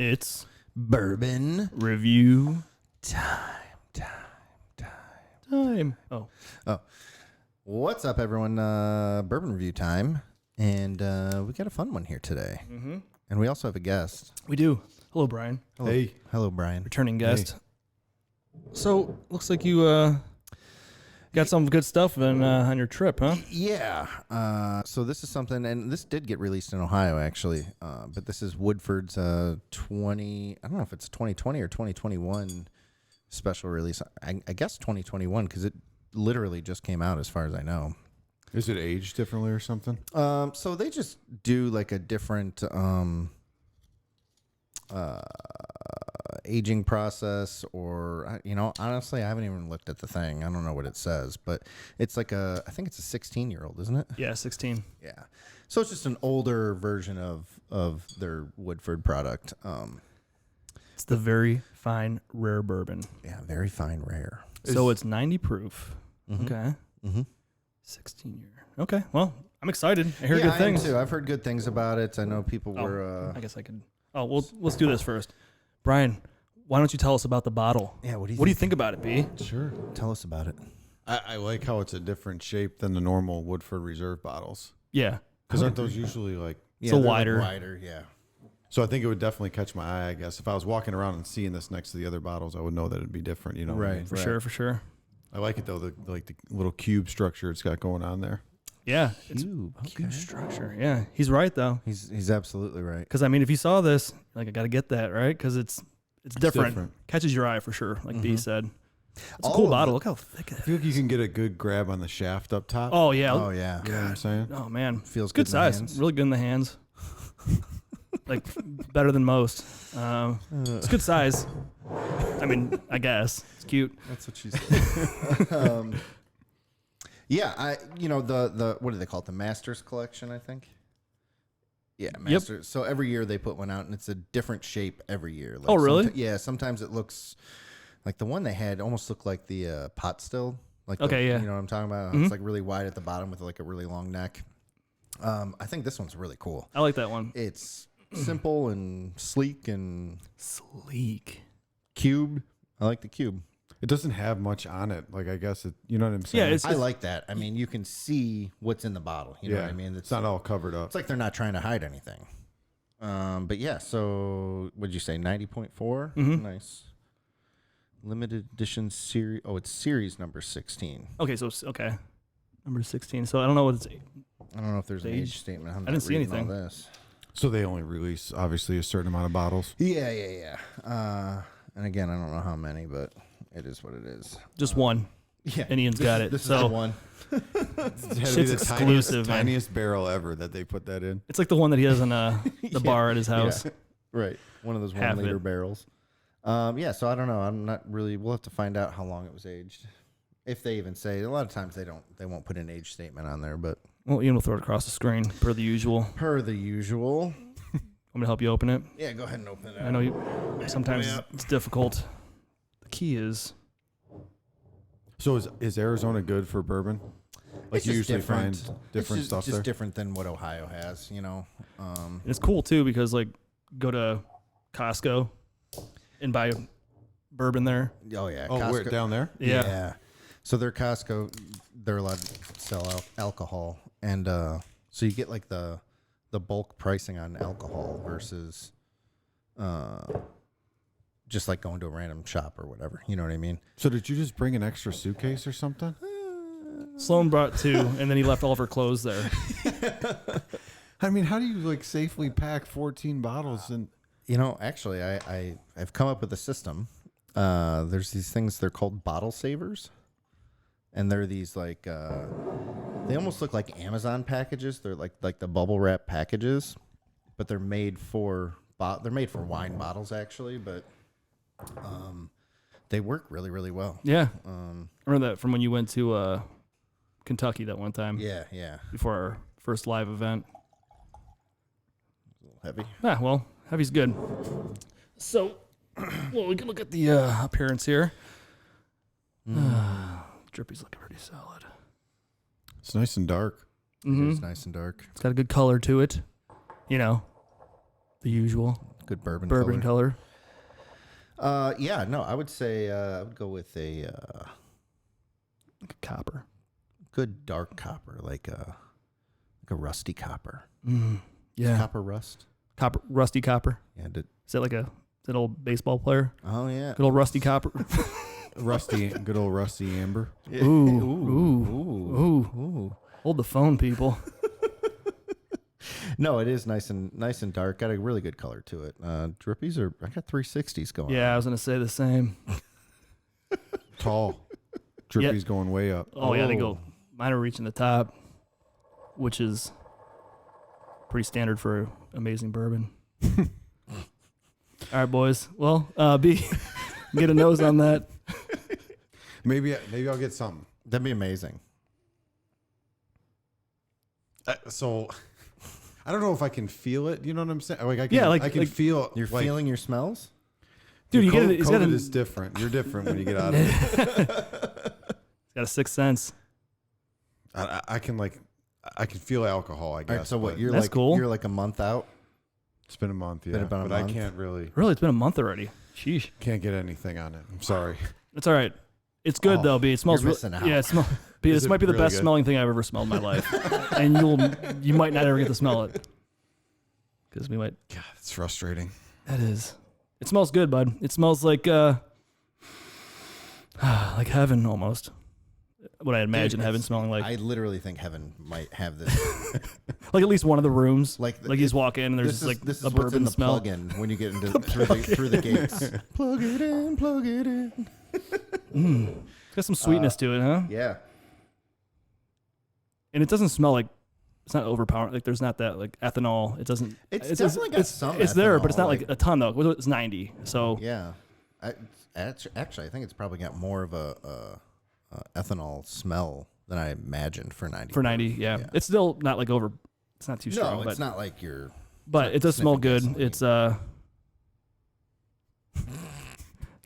It's bourbon review time. Oh, What's up, everyone? Bourbon review time, and we got a fun one here today. mm-hmm. And we also have a guest. We do. Hello, Brian. Hello, Brian. Returning guest. So, looks like you got some good stuff on your trip, huh? Yeah. So this is something, and this did get released in Ohio, actually. But this is Woodford's I don't know if it's 2020 or 2021 special release. I guess 2021, because it literally just came out, as far as I know. Is it aged differently or something? So they just do like a different aging process, or honestly, I haven't even looked at the thing. I don't know what it says, but it's like I think it's a 16-year-old, isn't it? Yeah, 16. Yeah. So it's just an older version of their Woodford product. It's the very fine rare bourbon. Yeah, very fine rare. So it's 90 proof. Mm-hmm. Okay. Mm-hmm. 16 year. Okay. Well, I'm excited. I heard Yeah, good things. I am too. I've heard good things about it. I know people were. I guess I could. Oh, well, let's do this first. Brian, why don't you tell us about the bottle? Yeah. What do you think about it, B? Sure. Tell us about it. I like how it's a different shape than the normal Woodford Reserve bottles. Yeah. Because aren't those usually like... Yeah, so wider. Like wider, yeah. So I think it would definitely catch my eye, I guess. If I was walking around and seeing this next to the other bottles, I would know that it'd be different, you know? Right. For sure. I like it, though, the little cube structure it's got going on there. Yeah. It's Cube. cube structure. Yeah. He's right, though. He's absolutely right. Because, I mean, if you saw this, like, I got to get that, right? Because it's different. Catches your eye for sure, like B said. It's a cool bottle. Look how thick it is. I feel like you can get a good grab on the shaft up top. Oh, yeah. Oh, yeah. You know what I'm saying? Oh, man. Feels good good in the size. hands. Really good in the hands. Like, better than most. It's good size. I mean, I guess. It's cute. That's what she said. Yeah, the what do they call it? The Masters Collection, I think. Yeah, Masters. Yep. So every year they put one out, and it's a different shape every year. Like oh, really? Yeah. Sometimes it looks like the one they had almost looked like the pot still. Like okay, yeah. You know what I'm talking about? Mm-hmm. It's like really wide at the bottom with like a really long neck. I think this one's really cool. I like that one. It's simple and sleek and cubed. I like the cube. It doesn't have much on it. Like, I guess it, you know what I'm saying? Yeah, I like that. I mean, you can see what's in the bottle. You know what I mean? It's not all covered up. It's like they're not trying to hide anything. But yeah, so what'd you say? 90.4? Mm-hmm. Nice. Limited edition series. Oh, it's series number 16. Okay, number 16. So I don't know what it's. I don't know if there's an age statement. I didn't see anything. All this. So they only release, obviously, a certain amount of bottles? Yeah. And again, I don't know how many, but it is what it is. Just one. Yeah. And Ian's got it. This so is the one. It's exclusive, man. Tiniest barrel ever that they put that in. It's like the one that he has in the bar at his house. Yeah. Right. One of those Half 1 liter it. barrels. Yeah, so I don't know. I'm not really. We'll have to find out how long it was aged. If they even say. A lot of times they won't put an age statement on there, but. Well, Ian will throw it across the screen, per the usual. Per the usual. I'm going to help you open it. Yeah, go ahead and open it. I know sometimes it's difficult. The key is... So is Arizona good for bourbon? Like, you usually find different stuff there? It's just different than what Ohio has, you know. It's cool, too, because, like, go to Costco and buy bourbon there. Oh, yeah. Oh, Costco, we're down there? Yeah. So their Costco, they're allowed to sell alcohol. And so you get, like, the bulk pricing on alcohol versus just like going to a random shop or whatever. You know what I mean? So did you just bring an extra suitcase or something? Sloan brought 2, and then he left all of her clothes there. I mean, how do you like safely pack 14 bottles? And you know, actually, I've come up with a system. There's these things, they're called bottle savers. And they're these like they almost look like Amazon packages. They're like the bubble wrap packages, but they're made for wine bottles actually, but they work really, really well. Yeah. I remember that from when you went to Kentucky that one time. Yeah. Before our first live event. A little heavy. Ah, well, heavy's good. So, well, we can look at the appearance here. Drippy's looking pretty solid. it's nice and dark. Mm-hmm. It's nice and dark. It's got a good color to it. You know, the usual. good bourbon color. Yeah, no, I would say I would go with a Like a copper. good dark copper, like a rusty copper. Yeah. Copper rust. Rusty Copper. Yeah. Is that like that old baseball player? Oh yeah. Good old Rusty Copper. Good old rusty amber. Ooh. Hold the phone, people. No, it is nice and dark. Got a really good color to it. Drippies I got 360s going. Yeah, I was gonna say the same. Tall. Drippy's going way up. Oh yeah, they go. Mine are reaching the top, which is pretty standard for amazing bourbon. All right, boys. Well, get a nose on that. Maybe I'll get something. That'd be amazing. So I don't know if I can feel it. You know what I'm saying? Like I can feel. You're feeling your smells, dude. You get it. COVID is different. You're different when you get out of it. It's got a sixth sense. I can feel alcohol. I guess. All right, so what? That's cool. You're like a month out. It's been a month, yeah. But I can't really. Really, it's been a month already. Sheesh. Can't get anything on it. I'm sorry. It's all right. It's good though, B. It smells. You're missing out. Yeah, B, this might be the really best good? smelling thing I've ever smelled in my life, and you might not ever get to smell it because we might. God, it's frustrating. That is. It smells good, bud. It smells like heaven almost. What I imagine heaven smelling like. I literally think heaven might have this. Like at least one of the rooms. Like you just walk in and there's this a is what's in bourbon the smell. plug-in when you get into through the gates. Plug it in, plug it in. It's got some sweetness to it, huh? Yeah. And it doesn't smell like it's not overpowering. Like there's not that like ethanol. It doesn't. It's definitely got some. It's there, ethanol, but it's not like a ton though. It's 90. So yeah. Actually, I think it's probably got more of a ethanol smell than I imagined for 90. For 90, yeah. It's still not like over. It's not too strong. No, but it's not like you're. But it does smell good. It's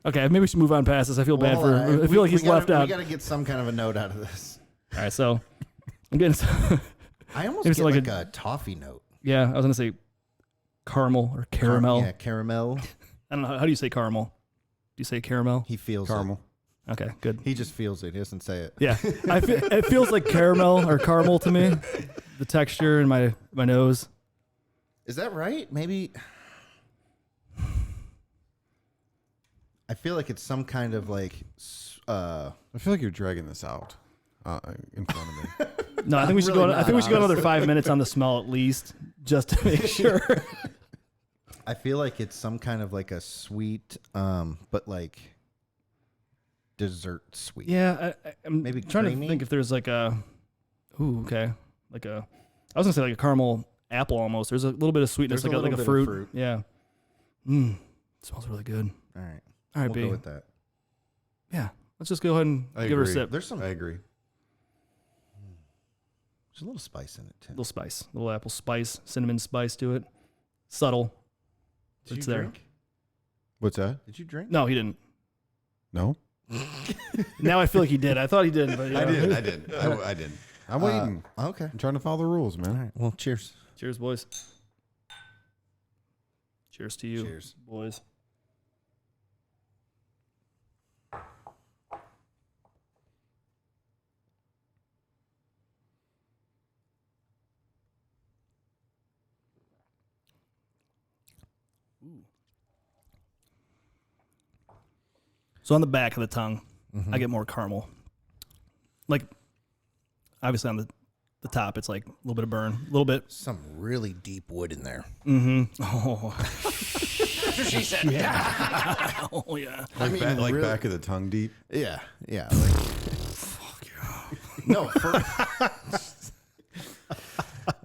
Okay, maybe we should move on past this. I feel bad for. I feel like he's left out. We got to get some kind of a note out of this. All right, so I'm getting. I almost get like a toffee note. Yeah, I was gonna say caramel or caramel. Yeah, caramel. I don't know. How do you say caramel? Do you say caramel? He feels caramel. Okay, good. He just feels it. He doesn't say it. Yeah, it feels like caramel or caramel to me. The texture in my nose. Is that right? Maybe. I feel like it's some kind of like. I feel like you're dragging this out in front of me. No, I think we should go. I think we should go another 5 minutes on the smell at least, just to make sure. I feel like it's some kind of like a sweet, but like dessert sweet. Yeah, I'm maybe trying creamy? to think if there's like a. Ooh, okay. Like a. I was gonna say like a caramel apple almost. There's a little bit of sweetness, There's like a bit fruit. of fruit. Yeah. It smells really good. All right. All right, We'll B. go with that. Yeah. Let's just go ahead and I give her a agree. sip. There's I agree. There's a little spice in it too. A little spice, a little apple spice, cinnamon spice to it. Subtle. Did It's you there. drink? What's that? Did you drink? No, he didn't. No? Now I feel like he did. I thought he did, but yeah. I didn't. I didn't. I'm waiting. Okay. I'm trying to follow the rules, man. All right. Well, cheers. Cheers, boys. Cheers to you, Cheers. boys. So on the back of the tongue, I get more caramel. Like, obviously on the top, it's like a little bit of burn, a little bit. Some really deep wood in there. Oh, That's what she said. yeah. Oh, yeah. Like, really- back of the tongue deep. Yeah. Yeah. Like, fuck yeah. No.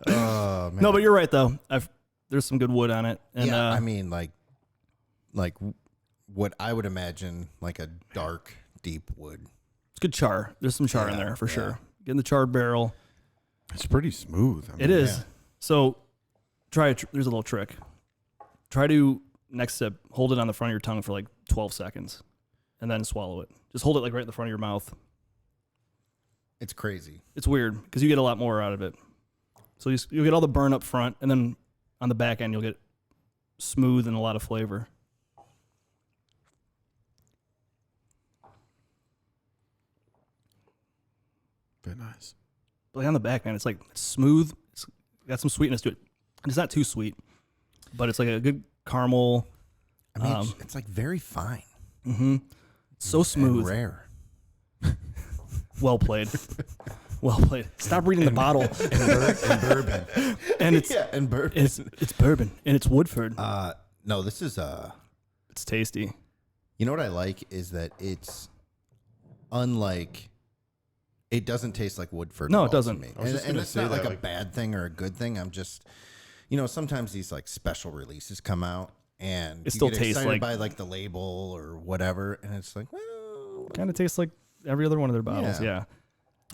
Oh man. No, but you're right, though. There's some good wood on it. And, yeah. I mean, like what I would imagine like a dark, deep wood. it's good char. There's some char in there for sure. Getting the charred barrel. It's pretty smooth. I mean, It is. yeah. So try it. There's a little trick. Try to, next sip, hold it on the front of your tongue for like 12 seconds and then swallow it. Just hold it like right in the front of your mouth. It's crazy. It's weird because you get a lot more out of it. So you'll get all the burn up front, and then on the back end, you'll get smooth and a lot of flavor. Very nice. But like on the back, man, it's like smooth. It's got some sweetness to it. It's not too sweet, but it's like a good caramel. I mean, it's like very fine. Mm-hmm. So smooth. And rare. Well played. Well played. Stop reading the bottle. And bourbon. And it's and bourbon. it's bourbon and it's Woodford. No, this is It's tasty. You know what I like is that it's unlike. It doesn't taste like Woodford. No, at it all doesn't. to me. I was just And gonna it's say not like that, a like- bad thing or a good thing. I'm just, sometimes these like special releases come out and It still get tastes excited like- by like the label or whatever, and it's like, well, Kind of tastes like every other one of their bottles. Yeah.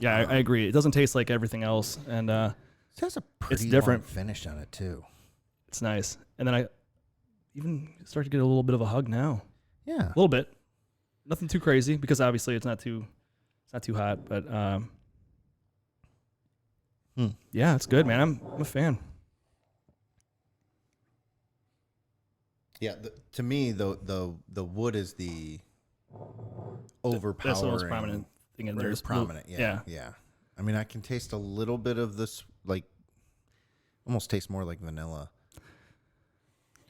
Yeah. I agree. It doesn't taste like everything else, and it has a pretty different. long finish on it too. it's nice. And then I even start to get a little bit of a hug now. Yeah. A little bit. Nothing too crazy because obviously it's not too hot, but yeah, it's good, man. I'm a fan. Yeah. To me, the wood is the overpowering. That's the most prominent thing in there. Very is prominent. yeah. Yeah. I mean, I can taste a little bit of this, like, almost tastes more like vanilla.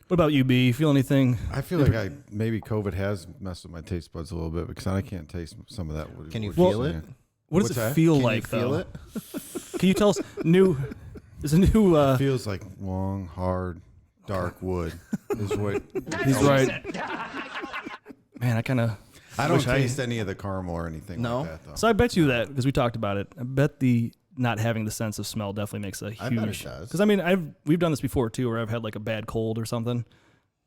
What about you, B? You feel anything? I feel like maybe COVID has messed with my taste buds a little bit because I can't taste some of that. Can you wood feel shit. it? What does What's it that? feel Can like, you feel though? it? Can you tell us there's a new It feels like long, hard, dark wood is what. he's right. Man, I kind of I don't Wish I- taste any of the caramel or anything No? like that, though. So I bet you that because we talked about it. I bet the not having the sense of smell definitely makes a I bet it huge. does. Because I mean, we've done this before too, where I've had like a bad cold or something,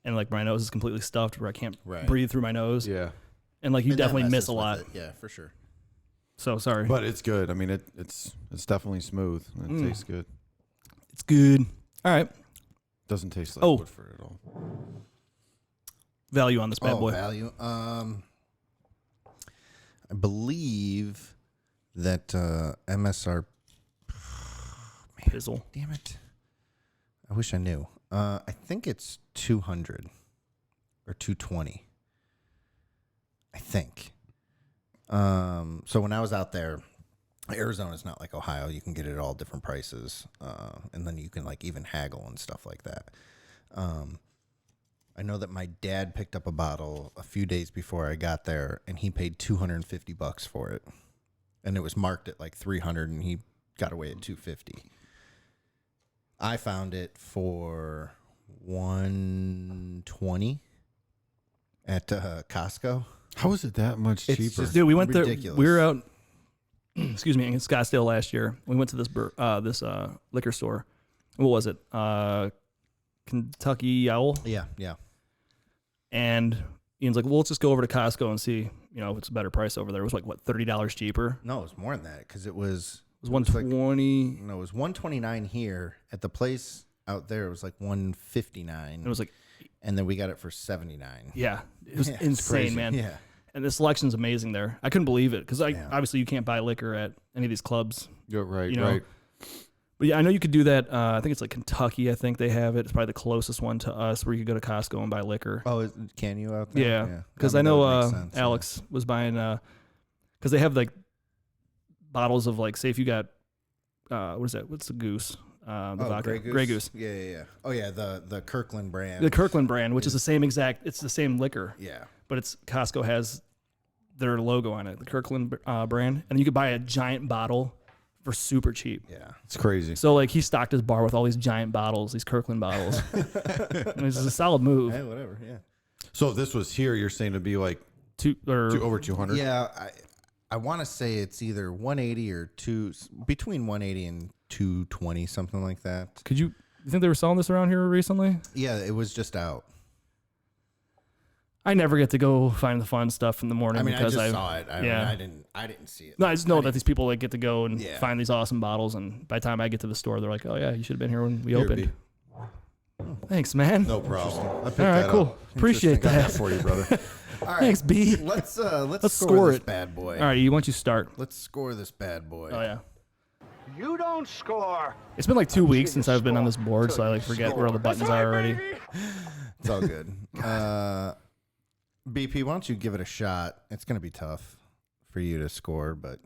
and like my nose is completely stuffed, where I can't Right. breathe through my nose, Yeah, and like you And that definitely miss messes a with lot. it. Yeah, for sure. So sorry, but it's good. I mean, it's definitely smooth. It tastes good. it's good. All right, Doesn't taste like Oh. Woodford at all. value on this bad boy. Value. I believe that MSRP. Pizzle. Damn it! I wish I knew. I think it's 200 or 220. I think. So when I was out there, Arizona's not like Ohio. You can get it at all different prices, and then you can like even haggle and stuff like that. I know that my dad picked up a bottle a few days before I got there, and he paid $250 for it, and it was marked at like 300, and he got away at 250. I found it for 120 at Costco. How is it that much It's cheaper? just- Dude, we went ridiculous. there. We were out. Excuse me, in Scottsdale last year. We went to this liquor store. What was it? Kentucky Owl. Yeah, yeah. And Ian's like, well, let's just go over to Costco and see, if it's a better price over there. It was like, what, $30 cheaper? No, it was more than that because it was. It was $120. No, it was $129 here at the place out there. It was like $159, It was like, and then we got it for $79. yeah, it was Yeah, it's insane, crazy. man. Yeah, And the selection's amazing there. I couldn't believe it because Yeah. obviously you can't buy liquor at any of these clubs. You're right, you know, right. But yeah, I know you could do that. I think it's like Kentucky. I think they have it. It's probably the closest one to us where you could go to Costco and buy liquor. Oh, can you out there? Yeah, because I I mean, know that would make sense, yeah. Alex was buying because they have like bottles of like, say if you got what is that? What's the goose? The vodka, Grey Goose. Goose. Yeah. Oh yeah, the Kirkland brand. The Kirkland brand, which is the same exact. It's the same liquor, Yeah. but it's Costco has their logo on it, the Kirkland brand, and you could buy a giant bottle for super cheap. Yeah. It's crazy. So like he stocked his bar with all these giant bottles, these Kirkland bottles. And it's a solid move. Hey, whatever. Yeah. So if this was here, you're saying it'd be like over 200? Yeah. I want to say it's either 180 or between 180 and 220, something like that. You think they were selling this around here recently? Yeah, it was just out. I never get to go find the fun stuff in the morning I mean, because I just saw it. yeah. I didn't see it. No, I just know that these people like get to go and Yeah. find these awesome bottles, and by the time I get to the store, they're like, "Oh yeah, you should have been here when we Here, opened." B. Thanks, man. No problem. I picked All right, that cool. up. Appreciate Got that. for you, brother. All right. Thanks, B. Let's Let's score score this it. bad boy. All right, you want you start? Let's score this bad boy. Oh yeah. You don't score. It's been like 2 weeks since I've been on this board, so I like forget where all the buttons are already. It's all good. BP, why don't you give it a shot? It's going to be tough for you to score, but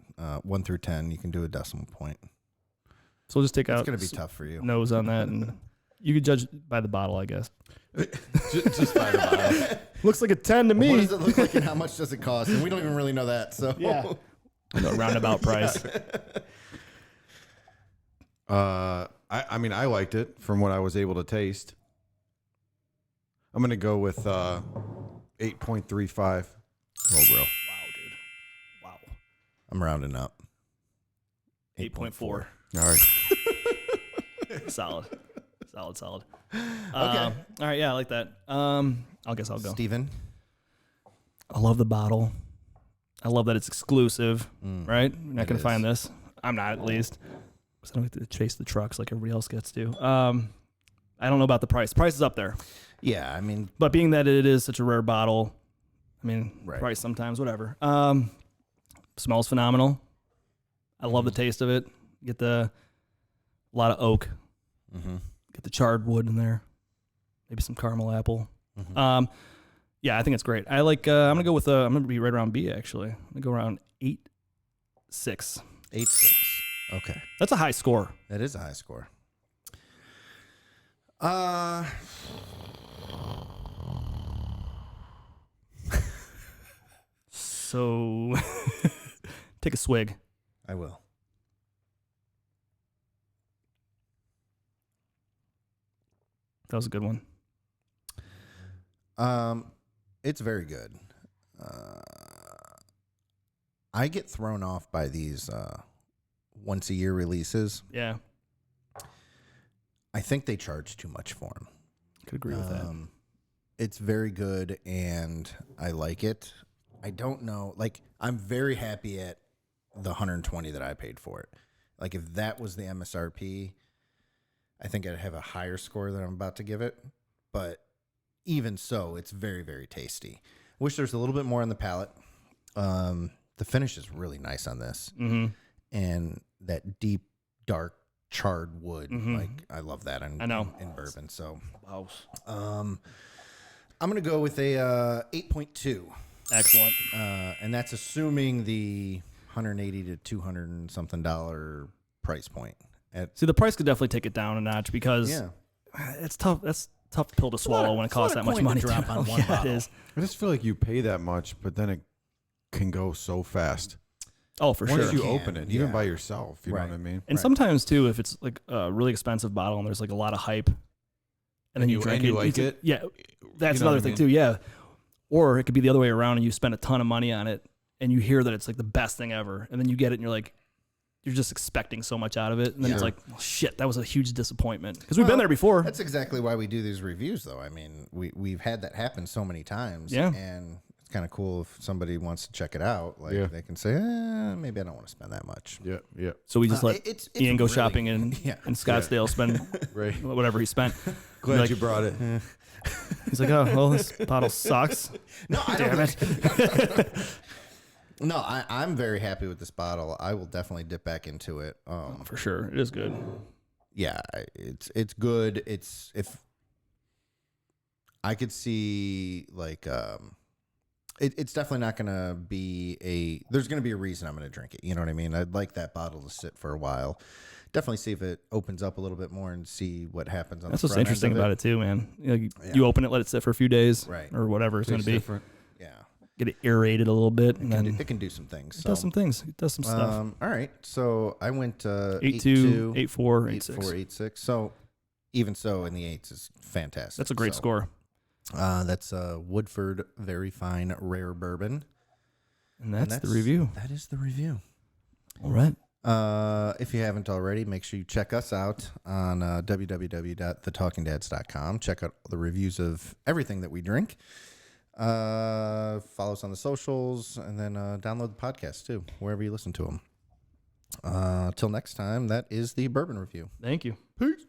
1 through 10, you can do a decimal point. So we'll just take out. It's going to be tough for you. Nose on that, and you could judge by the bottle, I guess. just by the bottle. Looks like a 10 to me. What does it look like and how much does it cost? And we don't even really know that. So Yeah. No, roundabout price. I mean, I liked it from what I was able to taste. I'm going to go with 8.35. Well, bro. Wow, dude. Wow. I'm rounding up. 8.4. All right. Solid. Okay. Okay. All right. Yeah, I like that. I guess I'll go. Steven. I love the bottle. I love that it's exclusive, right? You're not going to find this. I'm not, at least. Because I don't get to chase the trucks like everybody else gets to. I don't know about the price. Price is up there. Yeah, I mean, But being that it is such a rare bottle, I mean, Right. price sometimes, whatever. Smells phenomenal. I love the taste of it. Get a lot of oak. Get the charred wood in there. Maybe some caramel apple. Yeah, I think it's great. I like. I'm gonna go with. I'm gonna be right around B actually. I'm gonna go around 8.6. 8.6. Okay. That's a high score. That is a high score. So take a swig. I will. That was a good one. It's very good. I get thrown off by these once a year releases. Yeah, I think they charge too much for them. could agree with that. It's very good, and I like it. I don't know. Like, I'm very happy at the 120 that I paid for it. Like, if that was the MSRP, I think I'd have a higher score than I'm about to give it. But even so, it's very, very tasty. Wish there's a little bit more on the palate. The finish is really nice on this. And that deep, dark, charred wood. Like, I love that in bourbon. So, Wow. I'm going to go with a 8.2. Excellent. And that's assuming the $180 to $200 and something price point. See, the price could definitely take it down a notch because it's tough. That's a tough pill to swallow when it costs that much money. Drop on one yeah, bottle. it is. I just feel like you pay that much, but then it can go so fast. Oh, for Once sure. you Can, open it, even yeah. by yourself, you know Right. what I mean? And sometimes too, if it's like a really expensive bottle and there's like a lot of hype, and then you drink and you it, like it? Yeah, that's You know another what I thing mean? too. Yeah, or it could be the other way around, and you spend a ton of money on it, and you hear that it's like the best thing ever, and then you get it, and you're like, you're just expecting so much out of it, and then it's like, well, shit, that was a huge disappointment because we've been there before. That's exactly why we do these reviews, though. I mean, we've had that happen so many times. Yeah. And it's kind of cool if somebody wants to check it out. Like, Yeah. they can say, maybe I don't want to spend that much. Yeah. So we just let it's Ian go really- shopping in Scottsdale, spend Right. whatever he spent. Glad Like- you brought it. He's like, oh, well, this bottle sucks. No, I Damn don't. it. No, I'm very happy with this bottle. I will definitely dip back into it. For sure. It is good. Yeah, it's good. It's if I could see like it's definitely not gonna be there's gonna be a reason I'm gonna drink it. You know what I mean? I'd like that bottle to sit for a while. Definitely see if it opens up a little bit more and see what happens on That's the what's front interesting end of about it too, man. You open it, let it sit for a few days, Right. or whatever it's going to be. Different. Yeah, Get it aerated a little bit, and then it can do some things. it does some things. It does some stuff. All right, so I went 8.2, 8.4, 8.6. 8.6. So even so, in the eights is fantastic. That's a great score. That's Woodford Very Fine Rare Bourbon. And that's the review. That is the review. All right. If you haven't already, make sure you check us out on www.thetalkingdads.com. Check out the reviews of everything that we drink. Follow us on the socials, and then download the podcast too, wherever you listen to them. Till next time, that is the Bourbon Review. Thank you. Peace.